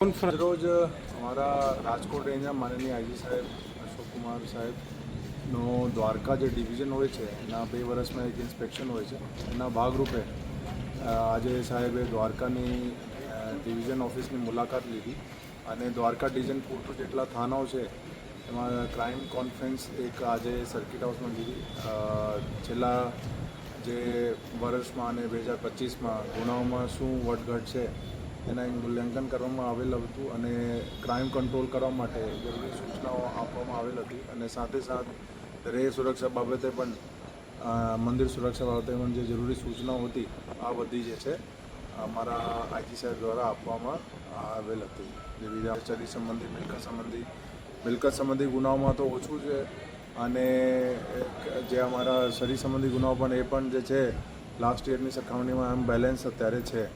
રોજ અમારા રાજકોટ રેન્જના માનનીય આઈજી સાહેબ અશોક કુમાર સાહેબનો દ્વારકા જે ડિવિઝન હોય છે એના 2 વર્ષમાં એક ઇન્સ્પેક્શન હોય છે. એના ભાગરૂપે આજે સાહેબે દ્વારકાની ડિવિઝન ઓફિસની મુલાકાત લીધી અને દ્વારકા ડિવિઝન પૂરતું જેટલા થાનાઓ છે એમાં ક્રાઇમ કોન્ફરન્સ એક આજે સર્કિટ હાઉસમાં લીધી. છેલ્લા જે વર્ષમાં અને 2025માં ગુનાઓમાં શું વધઘટ છે એના એક મૂલ્યાંકન કરવામાં આવેલ હતું અને ક્રાઇમ કંટ્રોલ કરવા માટે જરૂરી સૂચનાઓ આપવામાં આવેલ હતી અને સાથે રેહ સુરક્ષા બાબતે પણ મંદિર સુરક્ષા બાબતે પણ જે જરૂરી સૂચનાઓ હતી આ બધી જે છે અમારા આઈજી સાહેબ દ્વારા આપવામાં આવેલ હતી. જેવી ચરી સંબંધી મિલકત સંબંધી ગુનાઓમાં તો ઓછું છે અને જે અમારા શરીર સંબંધી ગુનાઓ પણ એ પણ જે છે લાસ્ટ યરની સરખામણીમાં એમ બેલેન્સ અત્યારે છે.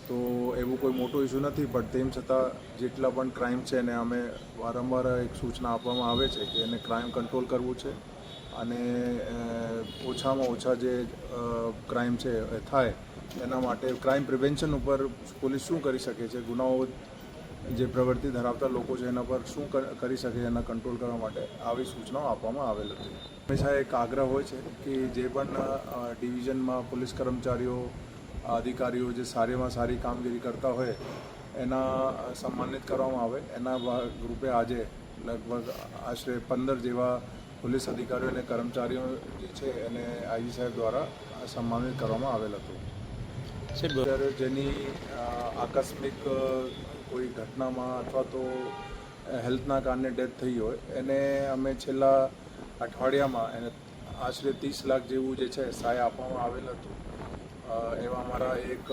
તો એવું કોઈ મોટો ઇસ્યુ નથી, પણ તેમ છતાં જેટલા પણ ક્રાઇમ છે એને અમે વારંવાર એક સૂચના આપવામાં આવે છે કે એને ક્રાઇમ કંટ્રોલ કરવું છે અને ઓછામાં ઓછા જે ક્રાઇમ છે એ થાય એના માટે ક્રાઇમ પ્રિવેન્શન ઉપર પોલીસ શું કરી શકે છે, ગુનાઓ જે પ્રવૃત્તિ ધરાવતા લોકો છે એના પર શું કરી શકે એના કંટ્રોલ કરવા માટે આવી સૂચનાઓ આપવામાં આવેલ હતી. હંમેશા એક આગ્રહ હોય છે કે જે પણ ડિવિઝનમાં પોલીસ કર્મચારીઓ અધિકારીઓ જે સારીમાં સારી કામગીરી કરતા હોય એના સન્માનિત કરવામાં આવે. એના ભાગરૂપે આજે લગભગ આશરે 15 જેવા પોલીસ અધિકારીઓ અને કર્મચારીઓ જે છે એને આઈજી સાહેબ દ્વારા સન્માનિત કરવામાં આવેલ હતું. જેની આકસ્મિક કોઈ ઘટનામાં અથવા તો હેલ્થના કારણે ડેથ થઈ હોય એને અમે છેલ્લા અઠવાડિયામાં એને આશરે 30 લાખ જેવું જે છે સહાય આપવામાં આવેલ હતું. એવા અમારા એક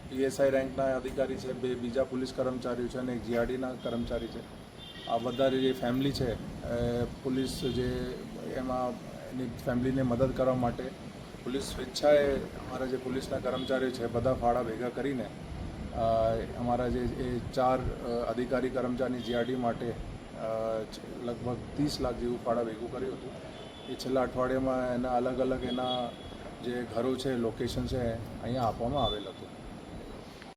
પીએસઆઈ રેન્કના અધિકારી છે, 2 બીજા પોલીસ કર્મચારીઓ છે અને એક જીઆરડીના કર્મચારી છે. આ બધા જે ફેમિલી છે પોલીસ જે એમાં એની ફેમિલીને મદદ કરવા માટે પોલીસ સ્વેચ્છાએ અમારા જે પોલીસના કર્મચારીઓ છે બધા ફાળા ભેગા કરીને અમારા જે 4 અધિકારી કર્મચારી જીઆરડી માટે લગભગ 30 લાખ જેવું ફાળા ભેગું કર્યું હતું. એ છેલ્લા અઠવાડિયામાં એના અલગ અલગ એના જે ઘરો છે, લોકેશન છે અહીંયા આપવામાં આવેલ હતું.